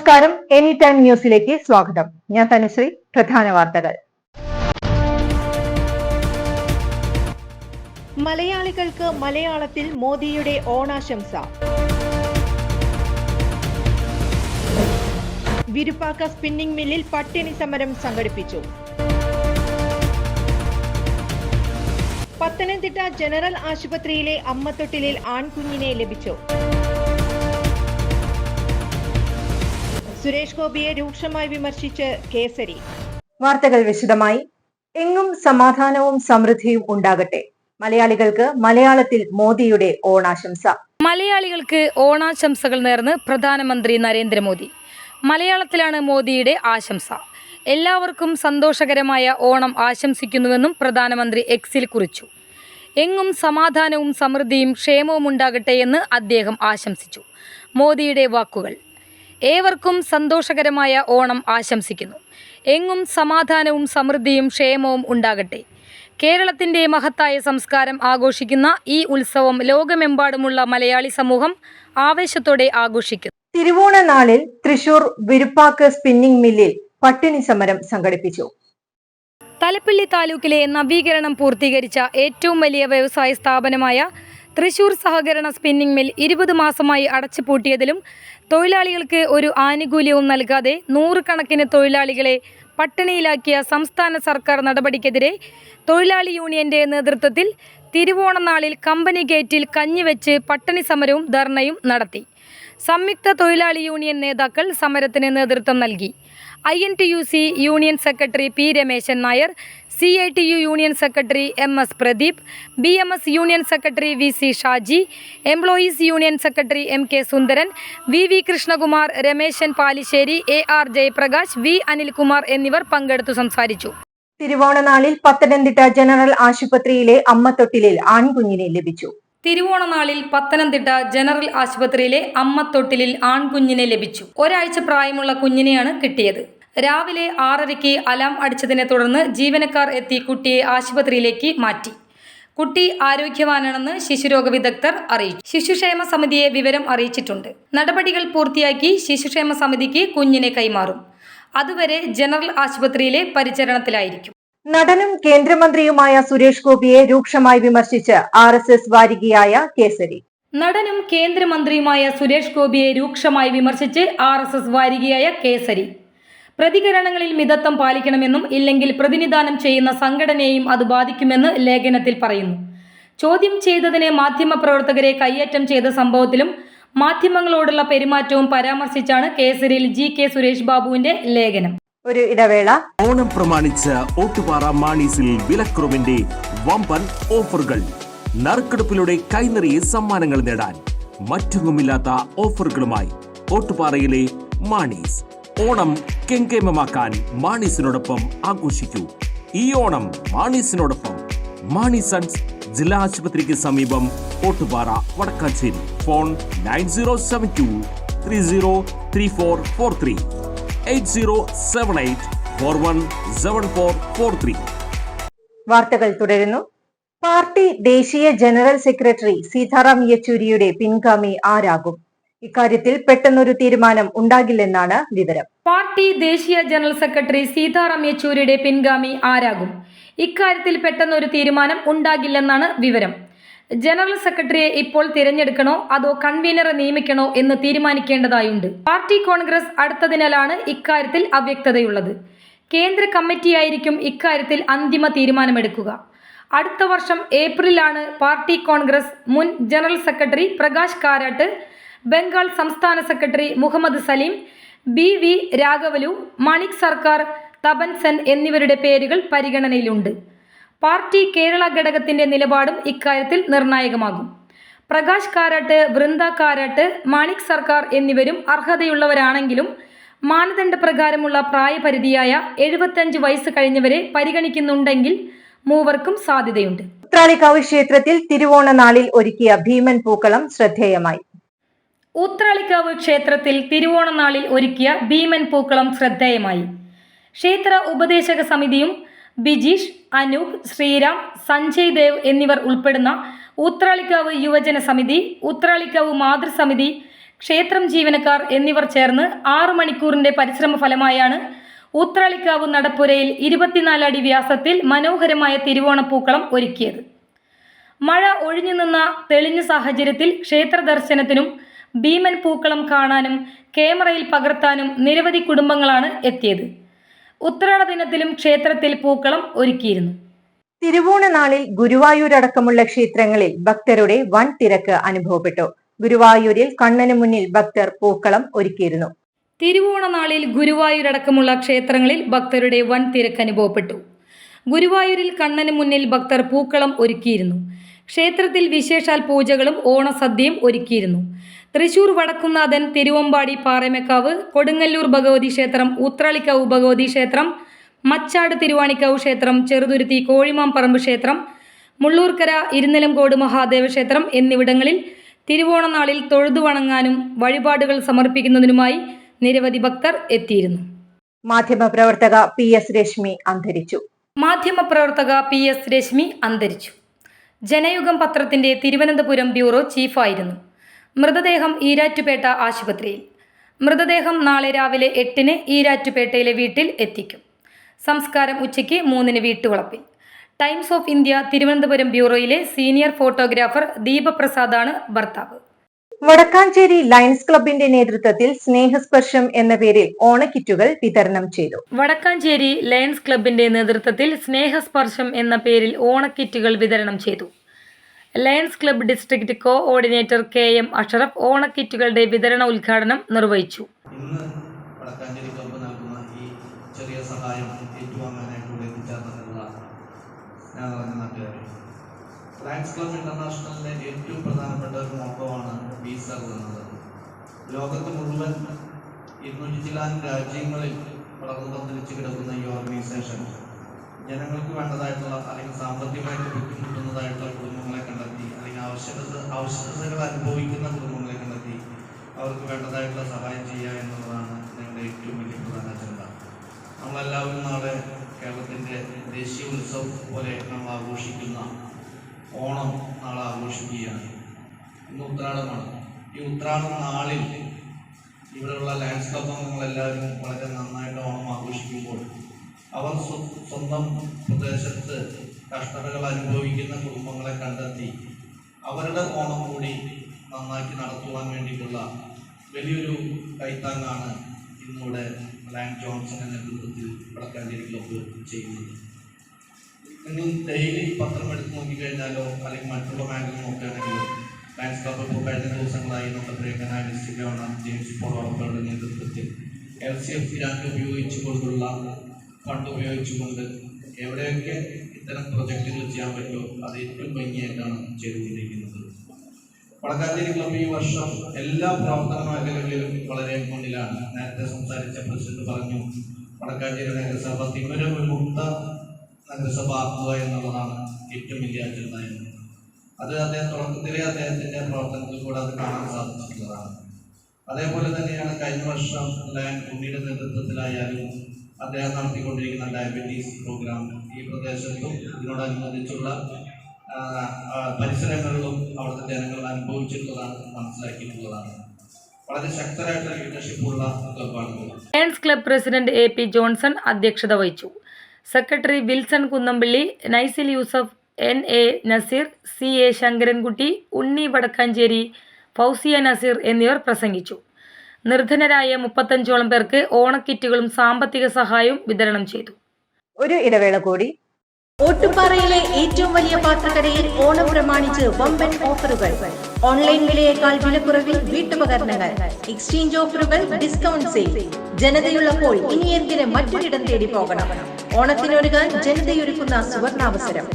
നമസ്കാരം. Any time ന്യൂസിലേക്ക് സ്വാഗതം. ഞാൻ തനുശ്രീ. പ്രധാന വാർത്തകൾ. മലയാളികൾക്ക് മലയാളത്തിൽ മോദിയുടെ ഓണാശംസ. വിരുപ്പാക്ക സ്പിന്നിംഗ് മില്ലിൽ പട്ടിണി സമരം സംഘടിപ്പിച്ചു. പത്തനംതിട്ട ജനറൽ ആശുപത്രിയിലെ അമ്മത്തൊട്ടിലിൽ ആൺകുഞ്ഞിനെ ലഭിച്ചു. സുരേഷ് ഗോപിയെ രൂക്ഷമായി വിമർശിച്ച് കേസരി. വാർത്തകൾ വിശദമായി. എങ്ങും സമാധാനവും സമൃദ്ധിയും ഉണ്ടാകട്ടെ. മലയാളികൾക്ക് മലയാളത്തിൽ മോദിയുടെ ഓണാശംസ. മലയാളികൾക്ക് ഓണാശംസകൾ നേർന്ന് പ്രധാനമന്ത്രി നരേന്ദ്രമോദി. മലയാളത്തിലാണ് മോദിയുടെ ആശംസ. എല്ലാവർക്കും സന്തോഷകരമായ ഓണം ആശംസിക്കുന്നുവെന്നും പ്രധാനമന്ത്രി എക്സിൽ കുറിച്ചു. എങ്ങും സമാധാനവും സമൃദ്ധിയും ക്ഷേമവും ഉണ്ടാകട്ടെ എന്ന് അദ്ദേഹം ആശംസിച്ചു. മോദിയുടെ വാക്കുകൾ: ഏവർക്കും സന്തോഷകരമായ ഓണം ആശംസിക്കുന്നു. എങ്ങും സമാധാനവും സമൃദ്ധിയും ക്ഷേമവും ഉണ്ടാകട്ടെ. കേരളത്തിൻ്റെ മഹത്തായ സംസ്കാരം ആഘോഷിക്കുന്ന ഈ ഉത്സവം ലോകമെമ്പാടുമുള്ള മലയാളി സമൂഹം ആവേശത്തോടെ ആഘോഷിക്കുന്നു. തിരുവോണ നാളിൽ തൃശൂർ വിരുപ്പാക്ക് സ്പിന്നിംഗ് മില്ലിൽ പട്ടിണി സമരം സംഘടിപ്പിച്ചു. തലപ്പള്ളി താലൂക്കിലെ നവീകരണം പൂർത്തീകരിച്ച ഏറ്റവും വലിയ വ്യവസായ സ്ഥാപനമായ തൃശൂർ സഹകരണ സ്പിന്നിംഗ് മിൽ 20 മാസമായി അടച്ചുപൂട്ടിയതിലും തൊഴിലാളികൾക്ക് ഒരു ആനുകൂല്യവും നൽകാതെ നൂറുകണക്കിന് തൊഴിലാളികളെ പട്ടിണിയിലാക്കിയ സംസ്ഥാന സർക്കാർ നടപടിക്കെതിരെ തൊഴിലാളി യൂണിയന്റെ നേതൃത്വത്തിൽ തിരുവോണനാളിൽ കമ്പനി ഗേറ്റിൽ കഞ്ഞിവെച്ച് പട്ടിണി സമരവും ധർണയും നടത്തി. സംയുക്ത തൊഴിലാളി യൂണിയൻ നേതാക്കൾ സമരത്തിന് നേതൃത്വം നൽകി. INTUC union secretary P Rameshan Nair, CITU union secretary MS Pradeep, BMS union secretary VC Shaji, employees union secretary MK Sundaran, VV Krishnakumar, Rameshan Palissery, AR Jayaprakash, V Anilkumar എന്നിവർ പങ്കെടുത്തു സംസാരിച്ചു. തിരുവോണനാളിൽ പത്തനംതിട്ട ജനറൽ ആശുപത്രിയിലെ അമ്മത്തൊട്ടിലിൽ ആൺകുഞ്ഞിനെ ലഭിച്ചു. തിരുവോണനാളിൽ പത്തനംതിട്ട ജനറൽ ആശുപത്രിയിലെ അമ്മത്തൊട്ടിലിൽ ആൺകുഞ്ഞിനെ ലഭിച്ചു. ഒരാഴ്ച പ്രായമുള്ള കുഞ്ഞിനെയാണ് കിട്ടിയത്. രാവിലെ 6:30 അലാം അടിച്ചതിനെ തുടർന്ന് ജീവനക്കാർ എത്തി കുട്ടിയെ ആശുപത്രിയിലേക്ക് മാറ്റി. കുട്ടി ആരോഗ്യവാനാണെന്ന് ശിശുരോഗ വിദഗ്ധർ അറിയിച്ചു. ശിശുക്ഷേമ സമിതിയെ വിവരം അറിയിച്ചിട്ടുണ്ട്. നടപടികൾ പൂർത്തിയാക്കി ശിശുക്ഷേമ സമിതിക്ക് കുഞ്ഞിനെ കൈമാറും. അതുവരെ ജനറൽ ആശുപത്രിയിലെ പരിചരണത്തിലായിരിക്കും. നടനും കേന്ദ്രമന്ത്രിയുമായ സുരേഷ് ഗോപിയെ രൂക്ഷമായി വിമർശിച്ച് RSS വാരികയായ കേസരി. നടനും കേന്ദ്രമന്ത്രിയുമായ സുരേഷ് ഗോപിയെ രൂക്ഷമായി വിമർശിച്ച് RSS വാരികയായ കേസരി. പ്രതികരണങ്ങളിൽ മിതത്വം പാലിക്കണമെന്നും ഇല്ലെങ്കിൽ പ്രതിനിധാനം ചെയ്യുന്ന സംഘടനയെയും അത് ബാധിക്കുമെന്ന് ലേഖനത്തിൽ പറയുന്നു. ചോദ്യം ചെയ്തതിന് മാധ്യമപ്രവർത്തകരെ കയ്യേറ്റം ചെയ്ത സംഭവത്തിലും മാധ്യമങ്ങളോടുള്ള പെരുമാറ്റവും പരാമർശിച്ചാണ് കേസരിയിൽ GK സുരേഷ് ബാബുവിന്റെ ലേഖനം. ഒരു ഇടവേള. ഓണം പ്രമാണിച്ച് ഓട്ടുപാറ മാണീസിൽ വിലക്കുറവിന്റെ വമ്പൻ ഓഫറുകൾ. നറുക്കെടുപ്പിലൂടെ കൈനിറിയ സമ്മാനങ്ങൾ നേടാൻ മറ്റൊന്നുമില്ലാത്ത ഓഫറുകളുമായി ഓട്ടുപാറയിലെ മാണീസ്. ഓണം കെങ്കേമമാക്കാൻ മാണീസിനോടൊപ്പം ആഘോഷിക്കൂ. ഈ ഓണം മാണീസിനോടൊപ്പം. മാണി സൺസ് ജില്ലാ ആശുപത്രിക്ക് സമീപം ഓട്ടുപാറ, വടക്കാഞ്ചേരി. ഫോൺ 9072 303443 8078417443. വാർത്തകൾ തുടരുന്നു. പാർട്ടി ദേശീയ ജനറൽ സെക്രട്ടറി സീതാറാം യെച്ചൂരിയുടെ പിൻഗാമി ആരാകും? ഇക്കാര്യത്തിൽ പെട്ടെന്നൊരു തീരുമാനം ഉണ്ടാകില്ലെന്നാണ് വിവരം. പാർട്ടി ദേശീയ ജനറൽ സെക്രട്ടറി സീതാറാം യെച്ചൂരിയുടെ പിൻഗാമി ആരാകും? ഇക്കാര്യത്തിൽ പെട്ടെന്നൊരു തീരുമാനം ഉണ്ടാകില്ലെന്നാണ് വിവരം. ജനറൽ സെക്രട്ടറിയെ ഇപ്പോൾ തിരഞ്ഞെടുക്കണോ അതോ കൺവീനറെ നിയമിക്കണോ എന്ന് തീരുമാനിക്കേണ്ടതായുണ്ട്. പാർട്ടി കോൺഗ്രസ് അടുത്തതിനാലാണ് ഇക്കാര്യത്തിൽ അവ്യക്തതയുള്ളത്. കേന്ദ്ര കമ്മിറ്റിയായിരിക്കും ഇക്കാര്യത്തിൽ അന്തിമ തീരുമാനമെടുക്കുക. അടുത്ത വർഷം ഏപ്രിലാണ് പാർട്ടി കോൺഗ്രസ് മുൻ ജനറൽ സെക്രട്ടറി പ്രകാശ് കാരാട്ട്, ബംഗാൾ സംസ്ഥാന സെക്രട്ടറി മുഹമ്മദ് സലീം, BV രാഘവലു, മണിക് സർക്കാർ, തപൻ സെൻ എന്നിവരുടെ പേരുകൾ പരിഗണനയിലുണ്ട്. പാർട്ടി കേരള ഘടകത്തിന്റെ നിലപാടും ഇക്കാര്യത്തിൽ നിർണായകമാകും. പ്രകാശ് കാരാട്ട്, വൃന്ദ കാരാട്ട്, മാണിക് സർക്കാർ എന്നിവരും അർഹതയുള്ളവരാണെങ്കിലും മാനദണ്ഡപ്രകാരമുള്ള പ്രായപരിധിയായ 75 വയസ്സ് കഴിഞ്ഞവരെ പരിഗണിക്കുന്നുണ്ടെങ്കിൽ മൂവർക്കും സാധ്യതയുണ്ട്. ഉത്രാളിക്കാവ് ക്ഷേത്രത്തിൽ തിരുവോണ നാളിൽ ഒരുക്കിയ ഭീമൻ പൂക്കളം ശ്രദ്ധേയമായി. ഉത്രാളിക്കാവ് ക്ഷേത്രത്തിൽ തിരുവോണനാളിൽ ഒരുക്കിയ ഭീമൻ പൂക്കളം ശ്രദ്ധേയമായി. ക്ഷേത്ര ഉപദേശക സമിതിയും ബിജീഷ്, അനൂപ്, ശ്രീരാം, സഞ്ജയ് ദേവ് എന്നിവർ ഉൾപ്പെടുന്ന ഉത്രാളിക്കാവ് യുവജന സമിതി, ഉത്രാളിക്കാവ് മാതൃസമിതി, ക്ഷേത്രം ജീവനക്കാർ എന്നിവർ ചേർന്ന് 6 മണിക്കൂറിന്റെ പരിശ്രമ ഫലമായാണ് ഉത്രാളിക്കാവ് നടപ്പുരയിൽ 24 അടി വ്യാസത്തിൽ മനോഹരമായ തിരുവോണപ്പൂക്കളം ഒരുക്കിയത്. മഴ ഒഴിഞ്ഞു നിന്ന തെളിഞ്ഞ സാഹചര്യത്തിൽ ക്ഷേത്ര ദർശനത്തിനും ഭീമൻ പൂക്കളം കാണാനും ക്യാമറയിൽ പകർത്താനും നിരവധി കുടുംബങ്ങളാണ് എത്തിയത്. ഉത്രാട ദിനത്തിലും ക്ഷേത്രത്തിൽ പൂക്കളം ഒരുക്കിയിരുന്നു. തിരുവോണനാളിൽ ഗുരുവായൂരടക്കമുള്ള ക്ഷേത്രങ്ങളിൽ ഭക്തരുടെ വൻ തിരക്ക് അനുഭവപ്പെട്ടു. ഗുരുവായൂരിൽ കണ്ണന് മുന്നിൽ ഭക്തർ പൂക്കളം ഒരുക്കിയിരുന്നു. തിരുവോണനാളിൽ ഗുരുവായൂരടക്കമുള്ള ക്ഷേത്രങ്ങളിൽ ഭക്തരുടെ വൻ തിരക്ക് അനുഭവപ്പെട്ടു. ഗുരുവായൂരിൽ കണ്ണന് മുന്നിൽ ഭക്തർ പൂക്കളം ഒരുക്കിയിരുന്നു. ക്ഷേത്രത്തിൽ വിശേഷാൽ പൂജകളും ഓണസദ്യയും ഒരുക്കിയിരുന്നു. തൃശൂർ വടക്കുന്നാഥൻ, തിരുവമ്പാടി പാറമേക്കാവ്, കൊടുങ്ങല്ലൂർ ഭഗവതി ക്ഷേത്രം, ഉത്രാളിക്കാവ് ഭഗവതി ക്ഷേത്രം, മച്ചാട് തിരുവാണിക്കാവ് ക്ഷേത്രം, ചെറുതുരുത്തി കോഴിമാംപറമ്പ് ക്ഷേത്രം, മുള്ളൂർക്കര ഇരുനിലംകോട് മഹാദേവ ക്ഷേത്രം എന്നിവിടങ്ങളിൽ തിരുവോണനാളിൽ തൊഴുതു വണങ്ങാനും വഴിപാടുകൾ സമർപ്പിക്കുന്നതിനുമായി നിരവധി ഭക്തർ എത്തിയിരുന്നു. മാധ്യമപ്രവർത്തക PS രശ്മി അന്തരിച്ചു. ജനയുഗം പത്രത്തിന്റെ തിരുവനന്തപുരം ബ്യൂറോ ചീഫായിരുന്നു. മൃതദേഹം ഈരാറ്റുപേട്ട ആശുപത്രിയിൽ. മൃതദേഹം നാളെ രാവിലെ 8-ന് ഈരാറ്റുപേട്ടയിലെ വീട്ടിൽ എത്തിക്കും. സംസ്കാരം ഉച്ചയ്ക്ക് 3-ന് വീട്ടുവളപ്പിൽ. ടൈംസ് ഓഫ് ഇന്ത്യ തിരുവനന്തപുരം ബ്യൂറോയിലെ സീനിയർ ഫോട്ടോഗ്രാഫർ ദീപപ്രസാദാണ് ഭർത്താവ്. വടക്കാഞ്ചേരി ലയൺസ് ക്ലബിന്റെ നേതൃത്വത്തിൽ സ്നേഹസ്പർശം എന്ന പേരിൽ ഓണക്കിറ്റുകൾ വിതരണം ചെയ്തു. വടക്കാഞ്ചേരി ലയൺസ് ക്ലബിന്റെ നേതൃത്വത്തിൽ സ്നേഹസ്പർശം എന്ന പേരിൽ ഓണക്കിറ്റുകൾ വിതരണം ചെയ്തു. Lions club district coordinator KM Ashraf ഓണക്കിറ്റുകളുടെ വിതരണ ഉദ്ഘാടനം നിർവഹിച്ചു. ഇന്ന് വടക്കാഞ്ചേരി ക്ലബ്ബ് നൽകുന്ന ഈ ചെറിയ സഹായം ഏറ്റുവാങ്ങാനായിട്ട് ഇവിടെ എത്തിച്ചേർന്നിട്ടുള്ള ഞാൻ പറഞ്ഞ നാട്ടുകാരെ, ലയൺസ് ക്ലബ് ഇന്റർനാഷണലിന്റെ ഏറ്റവും പ്രധാനപ്പെട്ട ഒരു മോട്ടോവാണ് പീസ് എന്നത്. ലോകത്ത് മുഴുവൻ 200 ചില്ലാനും രാജ്യങ്ങളിൽ വളർന്നു പന്തലിച്ച് കിടക്കുന്ന ഈ ഓർഗനൈസേഷൻ ജനങ്ങൾക്ക് വേണ്ടതായിട്ടുള്ള അല്ലെങ്കിൽ സാമ്പത്തികമായിട്ട് ബുദ്ധിമുട്ടുന്നതായിട്ടുള്ള കുടുംബങ്ങളെ കണ്ടെത്തി, അല്ലെങ്കിൽ ആവശ്യകതകൾ അനുഭവിക്കുന്ന കുടുംബങ്ങളെ കണ്ടെത്തി അവർക്ക് വേണ്ടതായിട്ടുള്ള സഹായം ചെയ്യുക എന്നുള്ളതാണ് ഞങ്ങളുടെ ഏറ്റവും വലിയ പ്രധാന അജണ്ട. നമ്മളെല്ലാവരും നാളെ കേരളത്തിൻ്റെ ദേശീയ ഉത്സവം പോലെ നമ്മൾ ആഘോഷിക്കുന്ന ഓണം നാളെ ആഘോഷിക്കുകയാണ്. ഇന്ന് ഉത്രാടമാണ്. ഈ ഉത്രാടം നാളിൽ ഇവിടെയുള്ള ലയൺസ് ക്ലബ് അംഗങ്ങളെല്ലാവരും വളരെ നന്നായിട്ട് ഓണം ആഘോഷിക്കുമ്പോൾ അവർ സ്വന്തം പ്രദേശത്ത് കഷ്ടതകൾ അനുഭവിക്കുന്ന കുടുംബങ്ങളെ കണ്ടെത്തി അവരുടെ ഓണം കൂടി നന്നാക്കി നടത്തുവാൻ വേണ്ടിയിട്ടുള്ള വലിയൊരു കൈത്താങ്ങാണ് ഇന്നിവിടെ ലയൺ ജോൺസന്റെ നേതൃത്വത്തിൽ വടക്കാഞ്ചേരി ക്ലബ്ബ് ചെയ്യുന്നത്. നിങ്ങൾ ഡെയിലി പത്രം എടുത്ത് നോക്കിക്കഴിഞ്ഞാലോ അല്ലെങ്കിൽ മറ്റുള്ള മേഖല നോക്കുകയാണെങ്കിലും ലയൺസ് ക്ലബ്ബ് ഇപ്പോൾ കഴിഞ്ഞ ദിവസങ്ങളായി നമ്മുടെ പ്രിയങ്കനായ ഡിസ്ട്രിക്ട് ഗവർണർ ജെയിംസ് പോൾ ഓറപ്പയുടെ നേതൃത്വത്തിൽ LCF ഗ്രാന്റ് ഉപയോഗിച്ചുകൊണ്ടുള്ള ഫണ്ട് ഉപയോഗിച്ചുകൊണ്ട് എവിടെയൊക്കെ ഇത്തരം പ്രൊജക്റ്റുകൾ ചെയ്യാൻ പറ്റുമോ അത് ഏറ്റവും ഭംഗിയായിട്ടാണ് ചെയ്തുകൊണ്ടിരിക്കുന്നത്. വടക്കാഞ്ചേരി ക്ലബ്ബ് ഈ വർഷം എല്ലാ പ്രവർത്തന മേഖലകളിലും വളരെ മുന്നിലാണ്. നേരത്തെ സംസാരിച്ച പ്രസിഡന്റ് പറഞ്ഞു, വടക്കാഞ്ചേരി നഗരസഭ തിമിരവിമുക്ത നഗരസഭ ആക്കുക എന്നുള്ളതാണ് ഏറ്റവും വലിയ അജണ്ട എന്ന്. അത് അദ്ദേഹം തുടക്കത്തിലെ അദ്ദേഹത്തിന്റെ പ്രവർത്തനത്തിൽ കൂടെ അത് കാണാൻ സാധിച്ചിട്ടുള്ളതാണ്. അതേപോലെ തന്നെയാണ് കഴിഞ്ഞ വർഷം ലയൺ ഉണ്ണിയുടെ നേതൃത്വത്തിലായാലും അദ്ദേഹം നടത്തിക്കൊണ്ടിരിക്കുന്ന ഡയബറ്റീസ് പ്രോഗ്രാം ഈ പ്രദേശത്തും ഇതിനോടനുബന്ധിച്ചുള്ള പരിസരങ്ങളിലും അവിടുത്തെ ജനങ്ങൾ അനുഭവിച്ചിട്ടുള്ളതാണ്, മനസ്സിലാക്കിയിട്ടുള്ളതാണ്. വളരെ ശക്തരായിട്ടുള്ള ലീഡർഷിപ്പ് ഉള്ള ക്ലബ്ബാണ്. Lions club president AP Johnson അധ്യക്ഷത വഹിച്ചു. Secretary Wilson Kunnampally, Naisil Yusuf, NA Naseer, CA Sankarankutty, Unni Vadakkanchery, Fousiya Naseer എന്നിവർ പ്രസംഗിച്ചു. നിർധനരായ 35ഓളം പേർക്ക് ഓണക്കിറ്റുകളും സാമ്പത്തിക സഹായവും വിതരണം ചെയ്തു. ഒരു ഇടവേള കൂടി. ഓട്ടുപാറയിലെ ഏറ്റവും വലിയ പാത്രക്കടയിൽ ഓണം പ്രമാണിച്ച് വമ്പൻ ഓഫറുകൾ. ഓൺലൈൻ വിലയേക്കാൾ വിലക്കുറവിൽ വീട്ടുപകരണങ്ങൾ, എക്സ്ചേഞ്ച് ഓഫറുകൾ, ഡിസ്കൗണ്ട് സെയിൽ. ജനതയുള്ളപ്പോൾ ഇനി എന്തിന് മറ്റൊരിടം തേടി പോകണം? ഓണത്തിനൊരുങ്ങാൻ ജനതയൊരുക്കുന്ന സുവർണാവസരം.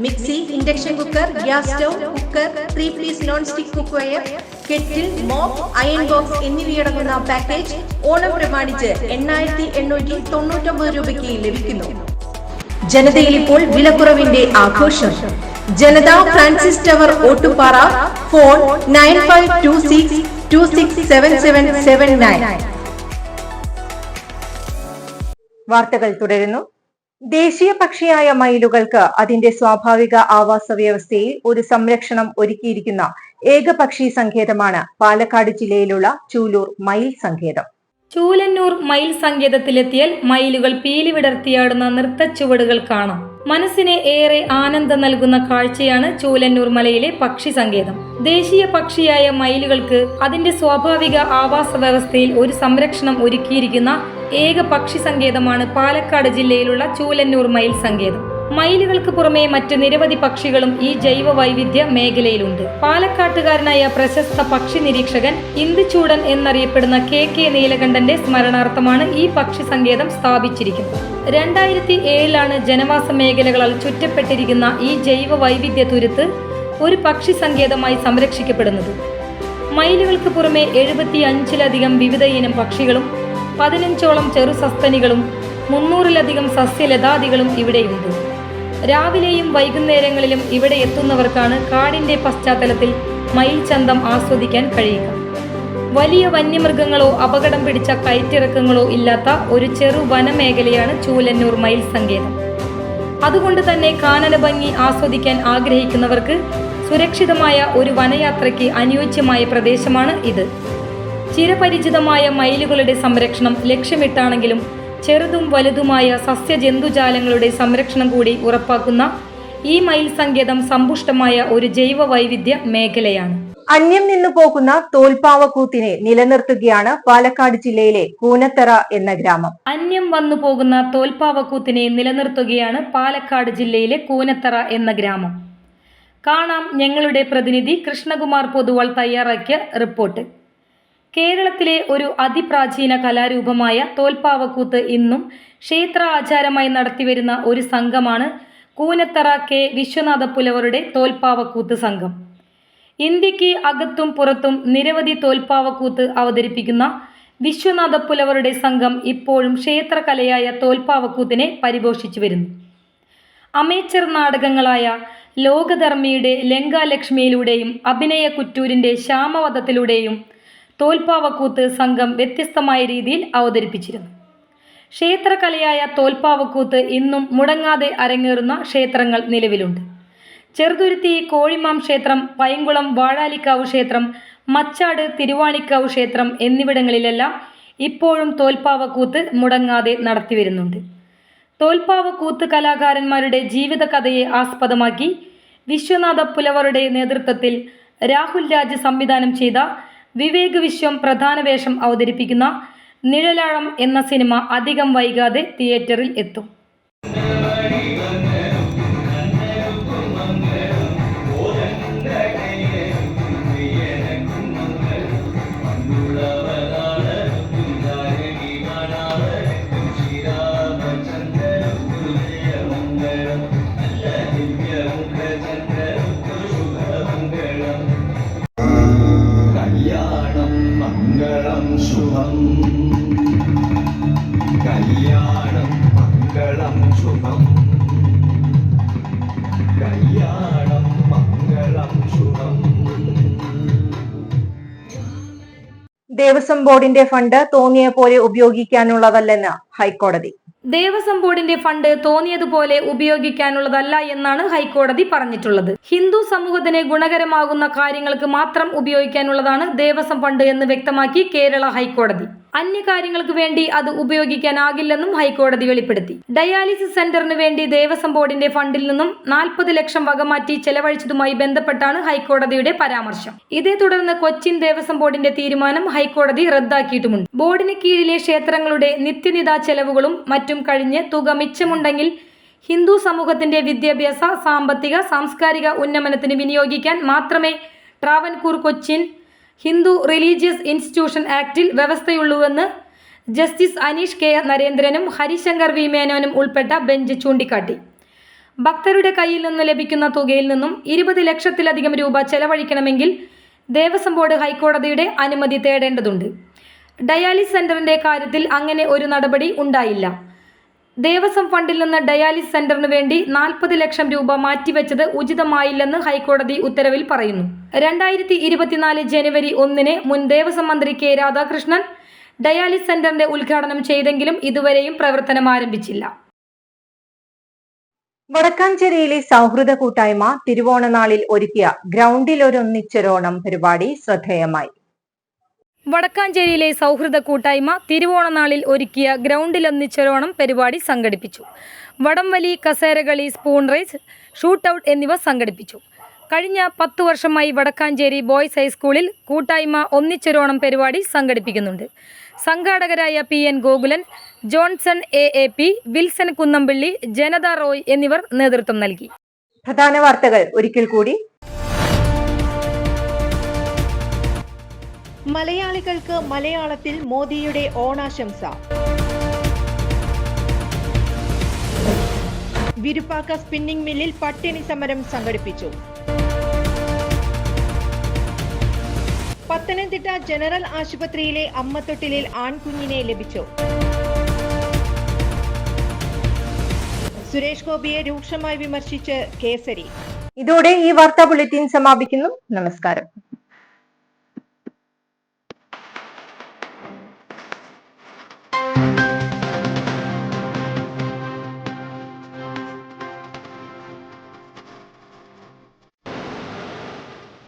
Mixie, induction cooker, gas stove, cooker, 3 piece non stick cookware, kettle, mop, iron box എന്നിവയടങ്ങുന്ന പാക്കേജ് ഓണം പ്രമാണിച്ച് 8,899 രൂപയ്ക്ക് ലഭിക്കുന്നു. ജനതയിൽ ഇപ്പോൾ വിലക്കുറവിന്റെ ആഘോഷം. Janata Francis tower, Ottupara. Phone 9526267779. വാർത്തകൾ തുടരുന്നു. ദേശീയ പക്ഷിയായ മയിലുകൾക്ക് അതിന്റെ സ്വാഭാവിക ആവാസ വ്യവസ്ഥയിൽ ഒരു സംരക്ഷണം ഒരുക്കിയിരിക്കുന്ന ഏകപക്ഷി സങ്കേതമാണ് പാലക്കാട് ജില്ലയിലുള്ള ചൂലൂർ മയിൽ സങ്കേതം. ചൂലന്നൂർ മയിൽ സങ്കേതത്തിലെത്തിയാൽ മയിലുകൾ പീലി വിടർത്തിയാടുന്ന നൃത്തച്ചുവടുകൾ കാണാം. മനസ്സിന് ഏറെ ആനന്ദം നൽകുന്ന കാഴ്ചയാണ് ചൂലന്നൂർ മലയിലെ പക്ഷി സങ്കേതം. ദേശീയ പക്ഷിയായ മയിലുകൾക്ക് അതിന്റെ സ്വാഭാവിക ആവാസ വ്യവസ്ഥയിൽ ഒരു സംരക്ഷണം ഒരുക്കിയിരിക്കുന്ന ഏക പക്ഷി സങ്കേതമാണ് പാലക്കാട് ജില്ലയിലുള്ള ചൂലന്നൂർ മയിൽ സങ്കേതം. മയിലുകൾക്ക് പുറമെ മറ്റ് നിരവധി പക്ഷികളും ഈ ജൈവ വൈവിധ്യ മേഖലയിലുണ്ട്. പാലക്കാട്ടുകാരനായ പ്രശസ്ത പക്ഷി നിരീക്ഷകൻ ഇന്ദുചൂടൻ എന്നറിയപ്പെടുന്ന KK നീലകണ്ഠന്റെ സ്മരണാർത്ഥമാണ് ഈ പക്ഷി സങ്കേതം സ്ഥാപിച്ചിരിക്കുന്നത്. 2007 ജനവാസ മേഖലകളാൽ ചുറ്റപ്പെട്ടിരിക്കുന്ന ഈ ജൈവ വൈവിധ്യ തുരുത്ത് ഒരു പക്ഷി സങ്കേതമായി സംരക്ഷിക്കപ്പെടുന്നത്. മയിലുകൾക്ക് പുറമെ 75ലധികം വിവിധ ഇനം പക്ഷികളും 15ഓളം ചെറു സസ്തനികളും 300ലധികം സസ്യലതാദികളും ഇവിടെയുണ്ട്. രാവിലെയും വൈകുന്നേരങ്ങളിലും ഇവിടെ എത്തുന്നവർക്കാണ് കാടിന്റെ പശ്ചാത്തലത്തിൽ മയിൽ ചന്തം ആസ്വദിക്കാൻ കഴിയുക. വലിയ വന്യമൃഗങ്ങളോ അപകടം പിടിച്ച കയറ്റിറക്കങ്ങളോ ഇല്ലാത്ത ഒരു ചെറു വനമേഖലയാണ് ചൂലന്നൂർ മയിൽ സങ്കേതം. അതുകൊണ്ട് തന്നെ കാനന ഭംഗി ആസ്വദിക്കാൻ ആഗ്രഹിക്കുന്നവർക്ക് സുരക്ഷിതമായ ഒരു വനയാത്രയ്ക്ക് അനുയോജ്യമായ പ്രദേശമാണ് ഇത്. ചിരപരിചിതമായ മയിലുകളുടെ സംരക്ഷണം ലക്ഷ്യമിട്ടാണെങ്കിലും ചെറുതും വലുതുമായ സസ്യജന്തുജാലങ്ങളുടെ സംരക്ഷണം കൂടി ഉറപ്പാക്കുന്ന ഈ മയിൽ സങ്കേതം സമ്പുഷ്ടമായ ഒരു ജൈവ വൈവിധ്യ മേഖലയാണ്. അന്യം നിന്നു പോകുന്ന തോൽപ്പാവക്കൂത്തിനെ നിലനിർത്തുകയാണ് പാലക്കാട് ജില്ലയിലെ കൂനത്തറ എന്ന ഗ്രാമം. അന്യം വന്നു പോകുന്ന തോൽപ്പാവക്കൂത്തിനെ നിലനിർത്തുകയാണ് പാലക്കാട് ജില്ലയിലെ കൂനത്തറ എന്ന ഗ്രാമം. കാണാം ഞങ്ങളുടെ പ്രതിനിധി കൃഷ്ണകുമാർ പൊതുവാൾ തയ്യാറാക്കിയ റിപ്പോർട്ട്. കേരളത്തിലെ ഒരു അതിപ്രാചീന കലാരൂപമായ തോൽപ്പാവക്കൂത്ത് ഇന്നും ക്ഷേത്ര ആചാരമായി നടത്തിവരുന്ന ഒരു സംഘമാണ് കൂനത്തറ K. വിശ്വനാഥപ്പുലവരുടെ തോൽപ്പാവക്കൂത്ത് സംഘം. ഇന്ത്യക്ക് അകത്തും പുറത്തും നിരവധി തോൽപ്പാവക്കൂത്ത് അവതരിപ്പിക്കുന്ന വിശ്വനാഥപ്പുലവരുടെ സംഘം ഇപ്പോഴും ക്ഷേത്രകലയായ തോൽപ്പാവക്കൂത്തിനെ പരിപോഷിച്ചു വരുന്നു. അമേച്ചർ നാടകങ്ങളായ ലോകധർമ്മിയുടെ ലങ്കാലക്ഷ്മിയിലൂടെയും അഭിനയ കുറ്റൂരിൻ്റെ ശ്യാമവധത്തിലൂടെയും തോൽപ്പാവക്കൂത്ത് സംഘം വ്യത്യസ്തമായ രീതിയിൽ അവതരിപ്പിച്ചിരുന്നു. ക്ഷേത്രകലയായ തോൽപ്പാവക്കൂത്ത് ഇന്നും മുടങ്ങാതെ അരങ്ങേറുന്ന ക്ഷേത്രങ്ങൾ നിലവിലുണ്ട്. ചെറുതുരുത്തി കോഴിമാം ക്ഷേത്രം, പൈങ്കുളം വാഴാലിക്കാവ് ക്ഷേത്രം, മച്ചാട് തിരുവാണിക്കാവ് ക്ഷേത്രം എന്നിവിടങ്ങളിലെല്ലാം ഇപ്പോഴും തോൽപ്പാവക്കൂത്ത് മുടങ്ങാതെ നടത്തിവരുന്നുണ്ട്. തോൽപ്പാവക്കൂത്ത് കലാകാരന്മാരുടെ ജീവിതകഥയെ ആസ്പദമാക്കി വിശ്വനാഥപ്പുലവരുടെ നേതൃത്വത്തിൽ രാഹുൽ രാജ് സംവിധാനം ചെയ്ത വിവേക് വിശ്വം പ്രധാന വേഷം അവതരിപ്പിക്കുന്ന നിഴലാഴം എന്ന സിനിമ അധികം വൈകാതെ തിയേറ്ററിൽ എത്തും. മംഗളം ശുഭം കല്യാണം മംഗളം ശുഭം കല്യാണം മംഗളം ശുഭം. ദേവസ്വം ബോർഡിന്റെ ഫണ്ട് തോന്നിയ പോലെ ഉപയോഗിക്കാനുള്ളതല്ലെന്ന് ഹൈക്കോടതി. ദേവസ്വം ബോർഡിന്റെ ഫണ്ട് തോന്നിയതുപോലെ ഉപയോഗിക്കാനുള്ളതല്ല എന്നാണ് ഹൈക്കോടതി പറഞ്ഞിട്ടുള്ളത്. ഹിന്ദു സമൂഹത്തിന് ഗുണകരമാകുന്ന കാര്യങ്ങൾക്ക് മാത്രം ഉപയോഗിക്കാനുള്ളതാണ് ദേവസ്വം ഫണ്ട് എന്ന് വ്യക്തമാക്കി കേരള ഹൈക്കോടതി. അന്യകാര്യങ്ങൾക്ക് വേണ്ടി അത് ഉപയോഗിക്കാനാകില്ലെന്നും ഹൈക്കോടതി വെളിപ്പെടുത്തി. ഡയാലിസിസ് സെന്ററിന് വേണ്ടി ദേവസ്വം ബോർഡിന്റെ ഫണ്ടിൽ നിന്നും 40 ലക്ഷം വകമാറ്റി ചെലവഴിച്ചതുമായി ബന്ധപ്പെട്ടാണ് ഹൈക്കോടതിയുടെ പരാമർശം. ഇതേ തുടർന്ന് കൊച്ചിൻ ദേവസ്വം ബോർഡിന്റെ തീരുമാനം ഹൈക്കോടതി റദ്ദാക്കിയിട്ടുമുണ്ട്. ബോർഡിന് കീഴിലെ ക്ഷേത്രങ്ങളുടെ നിത്യനിതാ ചെലവുകളും മറ്റും കഴിഞ്ഞ് തുക മിച്ചമുണ്ടെങ്കിൽ ഹിന്ദു സമൂഹത്തിന്റെ വിദ്യാഭ്യാസ, സാമ്പത്തിക, സാംസ്കാരിക ഉന്നമനത്തിന് വിനിയോഗിക്കാൻ മാത്രമേ ട്രാവൻകൂർ കൊച്ചിൻ ഹിന്ദു റിലീജിയസ് ഇൻസ്റ്റിറ്റ്യൂഷൻ ആക്ടിൽ വ്യവസ്ഥയുള്ളൂവെന്ന് ജസ്റ്റിസ് അനീഷ് K. നരേന്ദ്രനും ഹരിശങ്കർ V. മേനോനും ഉൾപ്പെട്ട ബെഞ്ച് ചൂണ്ടിക്കാട്ടി. ഭക്തരുടെ കയ്യിൽ നിന്ന് ലഭിക്കുന്ന തുകയിൽ നിന്നും 20 ലക്ഷത്തിലധികം രൂപ ചെലവഴിക്കണമെങ്കിൽ ദേവസ്വം ബോർഡ് ഹൈക്കോടതിയുടെ അനുമതി തേടേണ്ടതുണ്ട്. ഡയാലിസിസ് സെന്ററിന്റെ കാര്യത്തിൽ അങ്ങനെ ഒരു നടപടി ഉണ്ടായില്ല. ദേവസ്വം ഫണ്ടിൽ നിന്ന് ഡയാലിസിസ് സെന്ററിന് വേണ്ടി 40 ലക്ഷം രൂപ മാറ്റിവെച്ചത് ഉചിതമായില്ലെന്ന് ഹൈക്കോടതി ഉത്തരവിൽ പറയുന്നു. 2024 ജനുവരി 1 മുൻ ദേവസ്വം മന്ത്രി K. രാധാകൃഷ്ണൻ ഡയാലിസിസ് സെന്ററിന്റെ ഉദ്ഘാടനം ചെയ്തെങ്കിലും ഇതുവരെയും പ്രവർത്തനം ആരംഭിച്ചില്ല. വടക്കാഞ്ചേരിയിലെ സൗഹൃദ കൂട്ടായ്മ തിരുവോണനാളിൽ ഒരുക്കിയ ഗ്രൗണ്ടിലൊരൊന്നിച്ചൊരോണം പരിപാടി ശ്രദ്ധേയമായി. വടക്കാഞ്ചേരിയിലെ സൗഹൃദ കൂട്ടായ്മ തിരുവോണനാളിൽ ഒരുക്കിയ ഗ്രൗണ്ടിലൊന്നിച്ചൊരോണം പരിപാടി സംഘടിപ്പിച്ചു. വടംവലി, കസേരകളി, സ്പൂൺ റേസ്, ഷൂട്ടൌട്ട് എന്നിവ സംഘടിപ്പിച്ചു. കഴിഞ്ഞ 10 വർഷമായി വടക്കാഞ്ചേരി ബോയ്സ് ഹൈസ്കൂളിൽ കൂട്ടായ്മ ഒന്നിച്ചൊരോണം പരിപാടി സംഘടിപ്പിക്കുന്നുണ്ട്. സംഘാടകരായ PN Gokulan, Johnson AAP, Wilson Kunnampally, Janata Roy എന്നിവർ നേതൃത്വം നൽകി. പ്രധാന വാർത്തകൾ ഒരിക്കൽ കൂടി. മലയാളികൾക്ക് മലയാളത്തിൽ മോദിയുടെ ഓണാശംസ. വിരുപ്പാക്ക സ്പിന്നിംഗ് മില്ലിൽ പട്ടിണി സമരം സംഘടിപ്പിച്ചു. പത്തനംതിട്ട ജനറൽ ആശുപത്രിയിലെ അമ്മത്തൊട്ടിലിൽ ആൺകുഞ്ഞിനെ ലഭിച്ചു. സുരേഷ് ഗോപിയെ രൂക്ഷമായി വിമർശിച്ച് കേസരി. ഇതോടെ ഈ വാർത്താ ബുള്ളറ്റിൻ സമാപിക്കുന്നു. നമസ്കാരം.